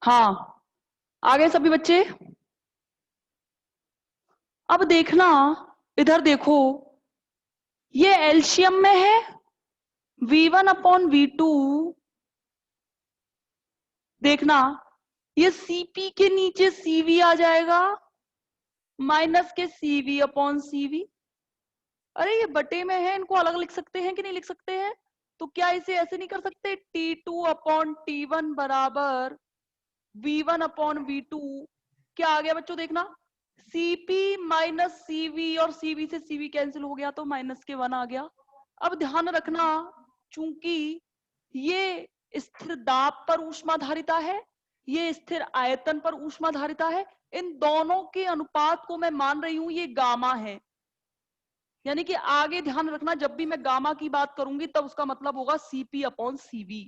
हाँ, आ गए सभी बच्चे। अब देखना, इधर देखो, ये एलसीएम में है V1/V2। देखना, ये सीपी के नीचे सीवी आ जाएगा माइनस के CV/CV। अरे ये बटे में है, इनको अलग लिख सकते हैं कि नहीं लिख सकते हैं? तो क्या इसे ऐसे नहीं कर सकते? T2/T1 बराबर V1/V2। क्या आ गया बच्चों? देखना, सीपी माइनस सीवी, और सीवी से सीवी कैंसिल हो गया तो माइनस के 1 आ गया। अब ध्यान रखना, चूंकि ये स्थिर दाब पर ऊष्माधारिता है, ये स्थिर आयतन पर ऊष्माधारिता है, इन दोनों के अनुपात को मैं मान रही हूं ये गामा है। यानी कि आगे ध्यान रखना, जब भी मैं गामा की बात करूंगी तब उसका मतलब होगा CP/CV।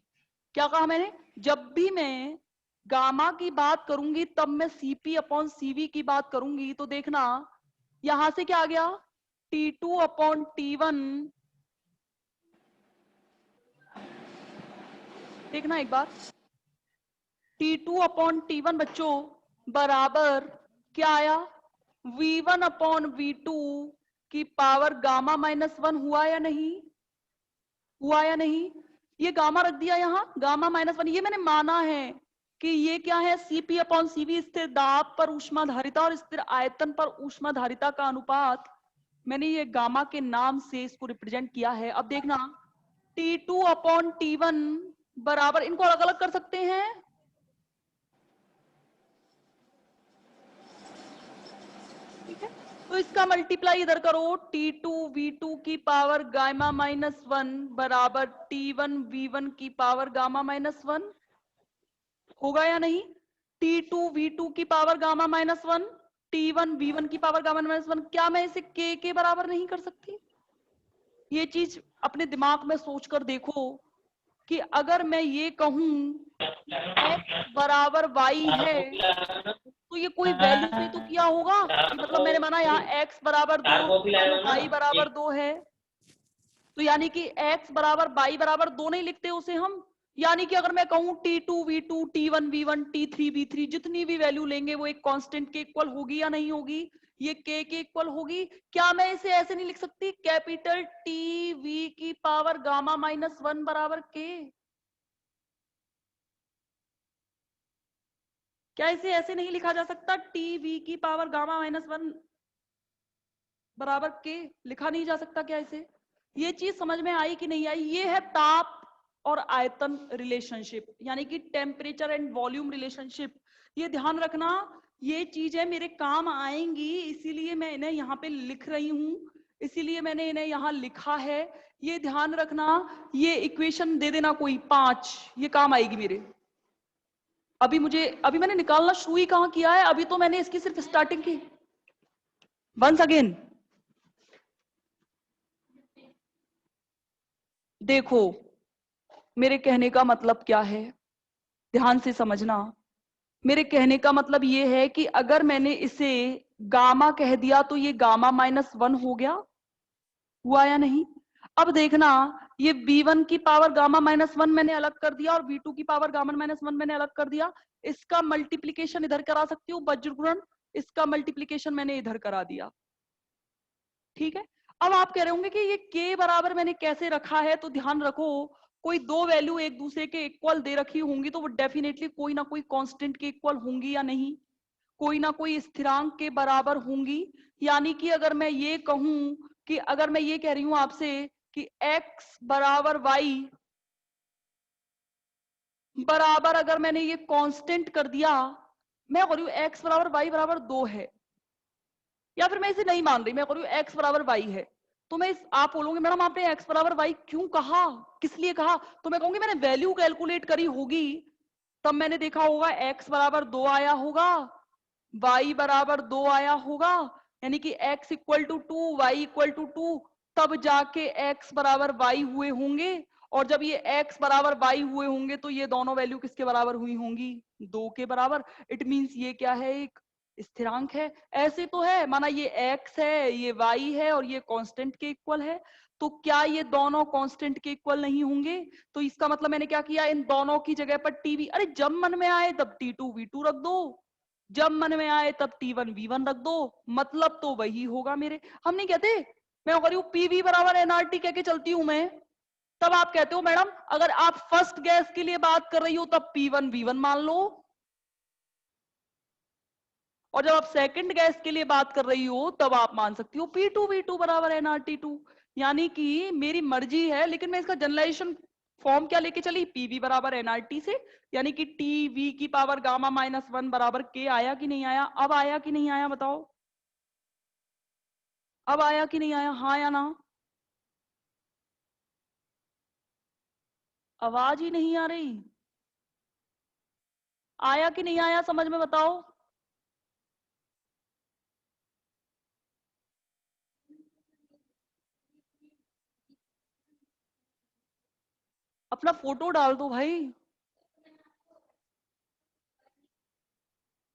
क्या कहा मैंने? जब भी मैं गामा की बात करूंगी तब मैं CP/CV की बात करूंगी। तो देखना, यहां से क्या आ गया? T2/T1। देखना एक बार, T2/T1 बच्चों बराबर क्या आया? V1/V2 की पावर गामा -1 हुआ या नहीं? हुआ या नहीं? ये गामा रख दिया यहाँ, गामा -1। ये मैंने माना है कि ये क्या है? CP/CV, स्थिर दाब पर ऊष्माधारिता और स्थिर आयतन पर ऊष्माधारिता का अनुपात। मैंने ये गामा के नाम से इसको रिप्रेजेंट किया है। अब देखना, T2/T1 बराबर, इनको अलग अलग कर सकते हैं। ठीक है, तो इसका मल्टीप्लाई इधर करो, T2V2 की पावर गामा -1 बराबर T1V1 की पावर गामा -1। होगा या नहीं? T2V2 की पावर गामा -1, T1V1 की पावर गामा -1। क्या मैं इसे K के बराबर नहीं कर सकती? ये चीज अपने दिमाग में सोचकर देखो कि अगर मैं ये कहूं X बराबर Y है, तो ये कोई वैल्यू से तो किया होगा कि मतलब मैंने माना यहाँ X बराबर 2 और Y बराबर 2 है, तो यानी कि X बराबर Y बराबर 2 नहीं लिखते उसे हम। यानी कि अगर मैं कहूं T2V2, T1V1, T3V3, जितनी भी वैल्यू लेंगे वो एक कांस्टेंट के इक्वल होगी या नहीं होगी? ये K के इक्वल होगी। क्या मैं इसे ऐसे नहीं लिख सकती? कैपिटल TV की पावर गामा -1 बराबर K? क्या इसे ऐसे नहीं लिखा जा सकता? TV की पावर गामा -1 बराबर K लिखा नहीं जा सकता क्या इसे? ये चीज समझ में आई कि नहीं आई? ये है ताप और आयतन रिलेशनशिप, यानी कि टेम्परेचर एंड वॉल्यूम रिलेशनशिप। ये ध्यान रखना, ये चीजें मेरे काम आएंगी, इसीलिए मैं इन्हें यहाँ पे लिख रही हूं, इसीलिए मैंने इन्हें यहाँ लिखा है। ये ध्यान रखना, ये इक्वेशन दे देना कोई 5, ये काम आएगी मेरे। अभी मैंने निकालना शुरू ही कहाँ किया है, अभी तो मैंने इसकी सिर्फ स्टार्टिंग की। वंस अगेन देखो, मेरे कहने का मतलब क्या है, ध्यान से समझना। मेरे कहने का मतलब ये है कि अगर मैंने इसे गामा कह दिया तो ये गामा -1 हो गया। हुआ या नहीं? अब देखना, ये V1 की पावर गामा -1 मैंने अलग कर दिया और V2 की पावर गामा -1 मैंने अलग कर दिया। इसका मल्टीप्लीकेशन इधर करा सकती हूँ, वज्रगुणन। इसका मल्टीप्लीकेशन मैंने इधर करा दिया। ठीक है, अब आप कह रहे होंगे कि ये K बराबर मैंने कैसे रखा है? तो ध्यान रखो, कोई दो वैल्यू एक दूसरे के इक्वल दे रखी होंगी तो वो डेफिनेटली कोई ना कोई कांस्टेंट के इक्वल होंगी या नहीं? कोई ना कोई स्थिरांक के बराबर होंगी। यानी कि अगर मैं ये कहूं कि अगर मैं ये कह रही हूं आपसे कि x बराबर y बराबर, अगर मैंने ये कांस्टेंट कर दिया, मैं कह रही हूं x बराबर y बराबर 2 है, या फिर मैं इसे नहीं मान रही, मैं कह रही हूं x बराबर y है, तो मैं आप बोलोगे मैडम आपने x बराबर y क्यों कहा, किस लिए कहा? तो मैं कहूंगी मैंने वैल्यू कैलकुलेट करी होगी, तब मैंने देखा होगा x बराबर 2 आया होगा, y बराबर 2 आया होगा, यानी कि x equal to 2, y equal to 2, तब जाके x बराबर y हुए होंगे। और जब ये x बराबर y हुए होंगे तो ये दोनों वैल्यू किसके बराबर हुई होंगी? 2 के बराबर। इट मींस ये क्या है? एक स्थिरांक है। ऐसे तो है, माना ये x है, ये y है और ये कांस्टेंट के इक्वल है। तो क्या ये दोनों कांस्टेंट के इक्वल नहीं होंगे? तो इसका मतलब मैंने क्या किया, इन दोनों की जगह पर टीवी, अरे जब मन में आए तब T2 V2 रख दो, जब मन में आए तब T1 V1 रख दो, मतलब तो वही होगा मेरे। हम नहीं कहते, मैं कह रही हूँ PV बराबर NRT कह के चलती हूं मैं, तब आप कहते हो मैडम अगर आप फर्स्ट गैस के लिए बात कर रही हो तब P1 V1 मान लो, और जब आप सेकंड गैस के लिए बात कर रही हो तब आप मान सकती हो P2 V2 बराबर NRT2। यानी कि मेरी मर्जी है, लेकिन मैं इसका जनरलाइजेशन फॉर्म क्या लेके चली, PV बराबर NRT से, यानी कि TV की पावर गामा -1 बराबर K। आया कि नहीं आया? अब आया कि नहीं आया बताओ, अब आया कि नहीं आया, हाँ या ना? आवाज ही नहीं आ रही, आया कि नहीं आया समझ में बताओ। अपना फोटो डाल दो भाई।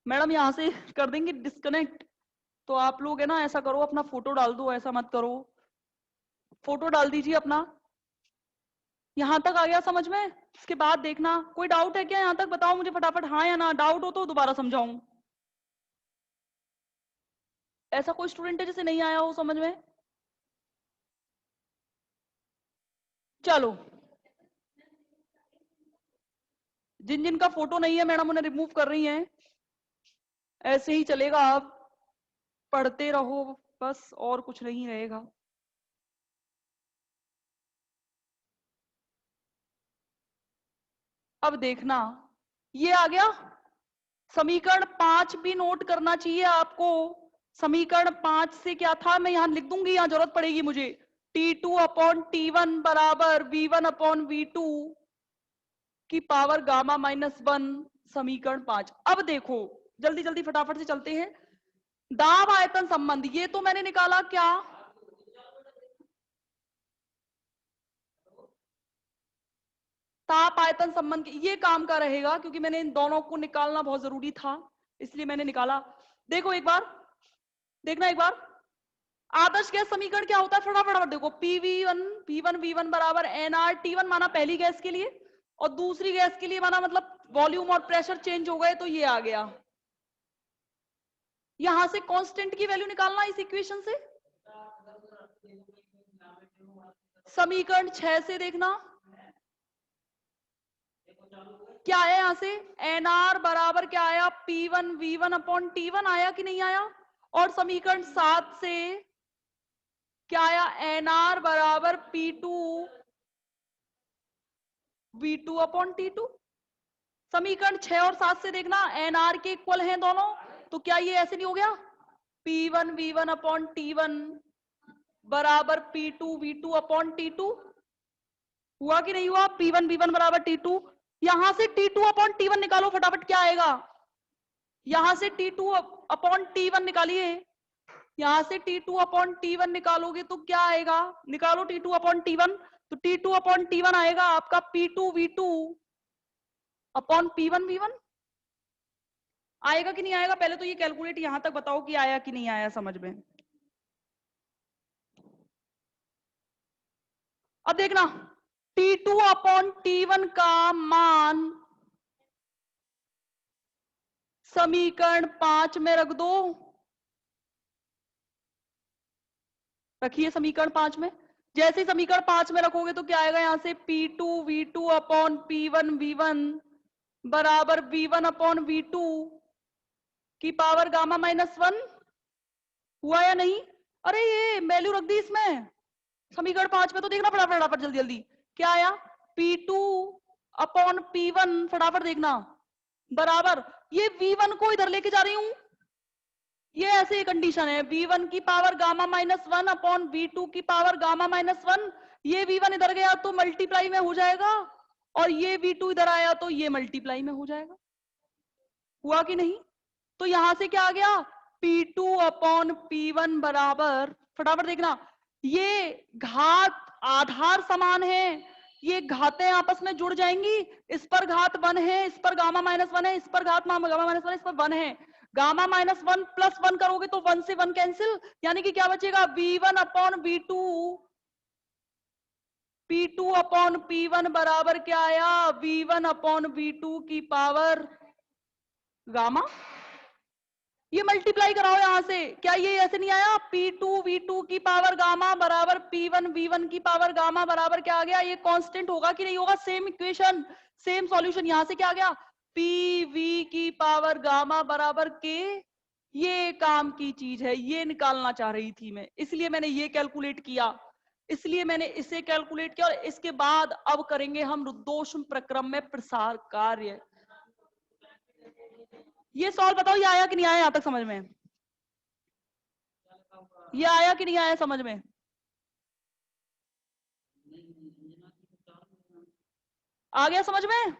मैडम यहाँ से कर देंगे डिस्कनेक्ट, तो आप लोग है ना ऐसा करो, अपना फोटो डाल दो, ऐसा मत करो, फोटो डाल दीजिए अपना। यहां तक आ गया समझ में? इसके बाद देखना कोई डाउट है क्या, यहां तक बताओ मुझे फटाफट, हाँ या ना? डाउट हो तो दोबारा समझाऊं। ऐसा कोई स्टूडेंट है जिसे नहीं आया हो समझ में? चलो, जिन जिन का फोटो नहीं है मैडम उन्हें रिमूव कर रही हैं, ऐसे ही चलेगा, आप पढ़ते रहो बस, और कुछ नहीं रहेगा। अब देखना, ये आ गया समीकरण 5 भी नोट करना चाहिए आपको। समीकरण 5 से क्या था, मैं यहां लिख दूंगी, यहां जरूरत पड़ेगी मुझे। T2 अपॉन T1 बराबर V1 अपॉन V2 की पावर गामा -1, समीकरण 5। अब देखो जल्दी जल्दी फटाफट से चलते हैं। दाब आयतन संबंध, ये तो मैंने निकाला क्या, ताप आयतन संबंध, ये काम का रहेगा क्योंकि मैंने इन दोनों को निकालना बहुत जरूरी था, इसलिए मैंने निकाला। देखो एक बार, देखना एक बार, आदर्श गैस समीकरण क्या होता है, फटाफट देखो। PV1 V1 बराबर NRT1 माना पहली गैस के लिए, और दूसरी गैस के लिए माना मतलब वॉल्यूम और प्रेशर चेंज हो गए, तो ये आ गया। यहां से कांस्टेंट की वैल्यू निकालना इस इक्वेशन से, समीकरण 6 से देखना क्या आया यहां से, NR बराबर क्या आया, P1 V1 अपॉन T1 आया कि नहीं आया? और समीकरण 7 से क्या आया, NR बराबर P2 V2 अपॉन T2। समीकरण 6 और 7 से देखना NR के इक्वल हैं दोनों, तो क्या ये ऐसे नहीं हो गया, P1 V1 अपॉन T1 बराबर P2 V2 अपॉन T2, हुआ कि नहीं हुआ? P1 V1 बराबर T2। यहां से T2 अपॉन T1 निकालो फटाफट, क्या आएगा, यहां से T2 अपॉन T1 निकालिए, यहां से T2 अपॉन T1 निकालोगे तो क्या आएगा, निकालो T2 अपॉन T1, तो T2 अपॉन T1 आएगा आपका P2 V2 upon P1 V1। आएगा कि नहीं आएगा? पहले तो ये कैलकुलेट यहां तक बताओ कि आया कि नहीं आया समझ में। अब देखना, T2 अपॉन T1 का मान समीकरण 5 में रख दो, रखिए समीकरण 5 में। जैसे समीकरण 5 में रखोगे तो क्या आएगा, यहां से P2 V2 upon P1 V1 बराबर V1 अपॉन V2 की पावर गामा -1, हुआ या नहीं? अरे ये वैल्यू रख दी इसमें समीकरण 5 में, तो देखना फटाफट फटाफट जल्दी जल्दी, क्या आया, P2 अपॉन P1, फटाफट देखना, बराबर, ये V1 को इधर लेके जा रही हूं, ये ऐसे कंडीशन है, V1 की पावर गामा -1 अपॉन V2 की पावर गामा -1, ये V1 इधर गया तो मल्टीप्लाई में हो जाएगा, और ये V2 इधर आया तो ये मल्टीप्लाई में हो जाएगा, हुआ कि नहीं? तो यहां से क्या आ गया, P2 अपॉन P1 बराबर, फटाफट देखना, ये घात आधार समान है, ये घातें आपस में जुड़ जाएंगी, इस पर घात 1 है, इस पर गामा -1 है, इस पर घात गामा -1, इस पर 1 है, गामा -1 प्लस 1 करोगे तो 1 से 1 कैंसिल, यानी कि क्या बचेगा, V1 upon V2 P2 upon P1 बराबर क्या आया, V1 अपॉन V2 की पावर गामा। ये मल्टीप्लाई कराओ यहां से, क्या ये ऐसे नहीं आया, P2 V2 की पावर गामा बराबर P1 V1 की पावर गामा बराबर क्या आ गया, ये कांस्टेंट होगा कि नहीं होगा, सेम इक्वेशन सेम सॉल्यूशन। यहां से क्या आ गया, PV की पावर गामा बराबर के। ये काम की चीज है, ये निकालना चाह रही थी मैं, इसलिए मैंने ये कैलकुलेट किया, इसलिए मैंने इसे कैलकुलेट किया। और इसके बाद अब करेंगे हम रुद्धोष्म प्रक्रम में प्रसार कार्य। ये सॉल्व बताओ, ये आया कि नहीं आया यहां तक समझ में, ये आया कि नहीं आया समझ में। आ गया समझ में।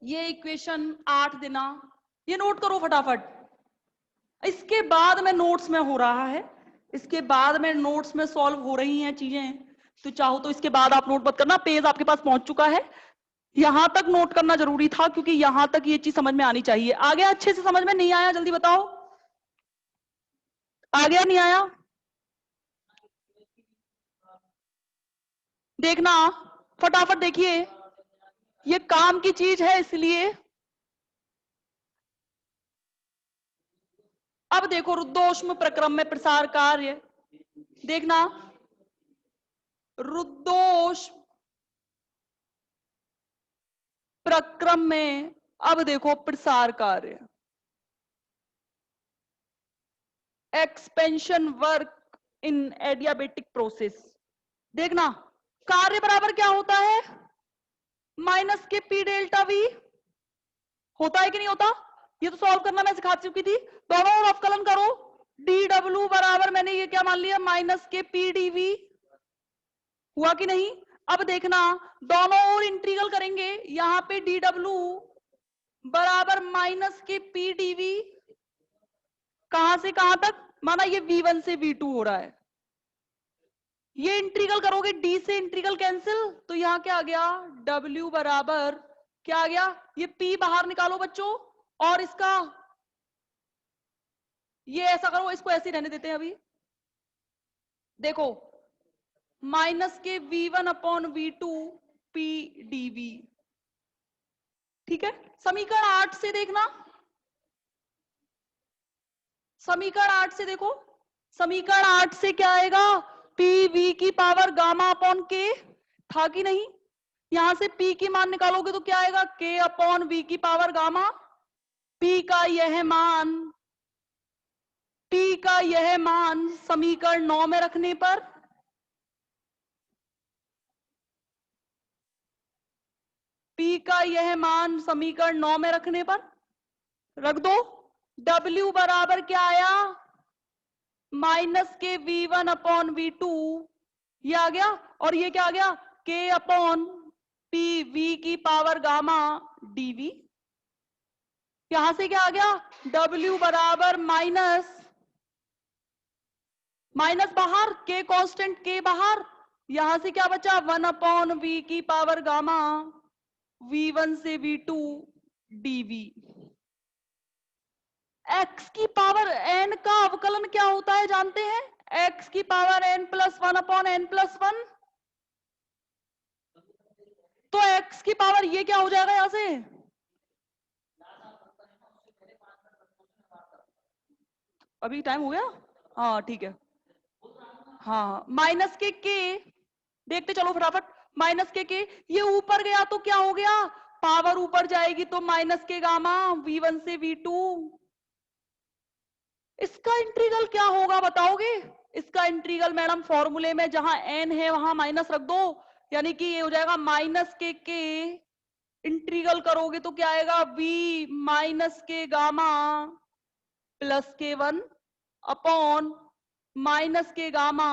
ये इक्वेशन 8 देना, ये नोट करो फटाफट। इसके बाद में नोट्स में हो रहा है, इसके बाद में नोट्स में सॉल्व हो रही हैं चीजें, तो चाहो तो इसके बाद आप नोट मत करना, पेज आपके पास पहुंच चुका है। यहां तक नोट करना जरूरी था क्योंकि यहां तक ये चीज समझ में आनी चाहिए। आ गया अच्छे से समझ में, नहीं आया जल्दी बताओ, आ गया नहीं आया, देखना फटाफट देखिए, ये काम की चीज है इसलिए। अब देखो रुद्धोष्म प्रक्रम में प्रसार कार्य, देखना रुद्धोष्म प्रक्रम में, अब देखो प्रसार कार्य, expansion work in adiabatic process. देखना कार्य बराबर क्या होता है, माइनस के पी डेल्टा वी, होता है कि नहीं होता, ये तो सॉल्व करना मैं सिखा चुकी थी। दोनों और अवकलन करो, डी डब्ल्यू बराबर मैंने ये क्या मान लिया, माइनस के पी डीवी, हुआ कि नहीं। अब देखना दोनों और इंटीग्रल करेंगे, यहां पे डी डब्ल्यू बराबर माइनस के पी डीवी, कहां से कहां तक, माना ये V1 से V2 हो रहा है, ये इंटीग्रल करोगे डी से इंटीग्रल कैंसिल, तो यहां क्या आ गया, W बराबर क्या आ गया, ये P बाहर निकालो बच्चों, और इसका ये ऐसा करो, इसको ऐसे ही रहने देते हैं अभी। देखो माइनस के V1 upon V2 P dV, ठीक है। समीकरण 8 से देखना, समीकरण 8 से देखो, समीकरण 8 से क्या आएगा, PV की पावर गामा अपॉन के, था कि नहीं। यहां से P की मान निकालोगे तो क्या आएगा, K अपॉन V की पावर गामा। P का यह मान, P का यह मान समीकरण 9 में रखने पर, P का यह मान समीकरण 9 में रखने पर रख दो। W बराबर क्या आया, माइनस के V1 अपॉन V2, ये आ गया, और ये क्या आ गया, K अपॉन P V की पावर गामा dV। यहां से क्या आ गया, W बराबर माइनस, माइनस बाहर, K कांस्टेंट, K बाहर, यहां से क्या बचा, 1 अपॉन V की पावर गामा V1 से V2 dV। x की पावर n का अवकलन क्या होता है जानते हैं, x की power n plus 1 upon n plus 1, तो x की पावर ये क्या हो जाएगा यहां से, अभी टाइम हो गया, हाँ ठीक है, हाँ माइनस के देखते चलो फटाफट, माइनस के ये ऊपर गया तो क्या हो गया, पावर ऊपर जाएगी तो माइनस के गामा V1 से V2। इसका इंटीग्रल क्या होगा बताओगे, इसका इंटीग्रल मैडम फॉर्मूले में जहां n है वहां माइनस रख दो, यानी कि ये हो जाएगा माइनस के इंटीग्रल करोगे तो क्या आएगा, v माइनस के गामा प्लस के 1 अपॉन माइनस के गामा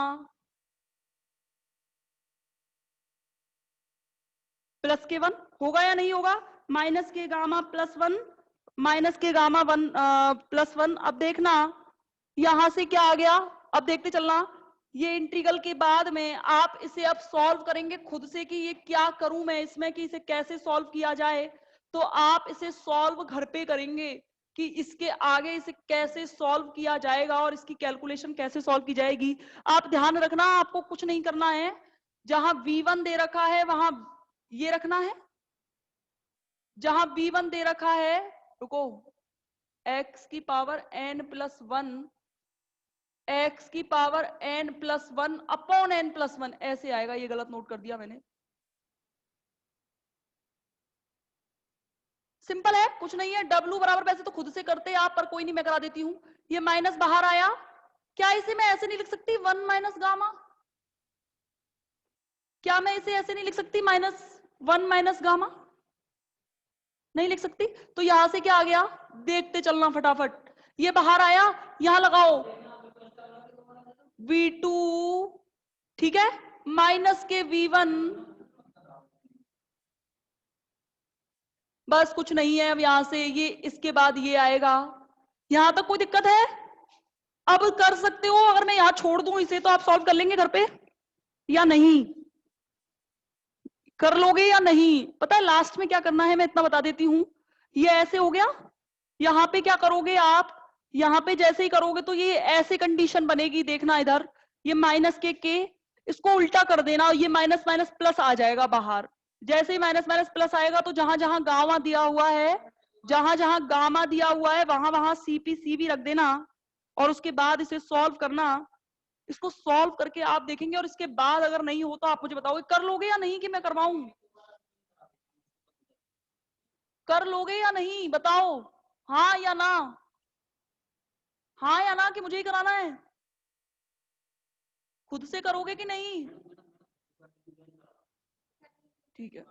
प्लस के 1, होगा या नहीं होगा, माइनस के गामा प्लस 1, माइनस के गामा 1 प्लस 1। अब देखना यहां से क्या आ गया, अब देखते चलना, ये इंटीग्रल के बाद में आप इसे अब सॉल्व करेंगे खुद से कि ये क्या करूं मैं इसमें, कि इसे कैसे सॉल्व किया जाए। तो आप इसे सॉल्व घर पे करेंगे कि इसके आगे इसे कैसे सॉल्व किया जाएगा और इसकी कैलकुलेशन कैसे सॉल्व की जाएगी। आप ध्यान रखना, आपको कुछ नहीं करना है। जहां V1 दे रखा है वहां ये रखना है, जहां V1 दे रखा है, रुको, x की पावर n+1, x की पावर n+1 अपॉन n+1 ऐसे आएगा। ये गलत नोट कर दिया मैंने। सिंपल है, कुछ नहीं है। W बराबर वैसे तो खुद से करते आप, पर कोई नहीं, मैं करा देती हूं। ये माइनस बाहर आया, क्या इसे मैं ऐसे नहीं लिख सकती 1 माइनस गामा? क्या मैं इसे ऐसे नहीं लिख सकती -1 माइनस गामा? नहीं लिख सकती। तो यहां से क्या आ गया, देखते चलना फटाफट। ये बाहर आया, यहां लगाओ V2, ठीक है, माइनस के V1, बस कुछ नहीं है। अब यहां से ये, इसके बाद ये आएगा। यहां तक कोई दिक्कत है? अब कर सकते हो, अगर मैं यहां छोड़ दूं इसे तो आप सॉल्व कर लेंगे घर पे या नहीं? कर लोगे या नहीं? पता है लास्ट में क्या करना है, मैं इतना बता देती हूं। ये ऐसे हो गया, यहां पे क्या करोगे आप, यहां पे जैसे ही करोगे तो ये ऐसे कंडीशन बनेगी, देखना इधर, ये माइनस के इसको उल्टा कर देना, ये माइनस माइनस प्लस आ जाएगा बाहर। जैसे ही माइनस माइनस प्लस आएगा तो जहां जहां गामा दिया हुआ है, जहां जहां गामा दिया हुआ है वहां वहां CP भी रख देना, और उसके बाद इसे सॉल्व करना। इसको सॉल्व करके आप देखेंगे, और इसके बाद अगर नहीं हो तो आप मुझे बताओगे। कर लोगे या नहीं कि मैं करवाऊं? कर लोगे या नहीं बताओ, हाँ या ना? हाँ या ना कि मुझे ही कराना है? खुद से करोगे कि नहीं? ठीक है।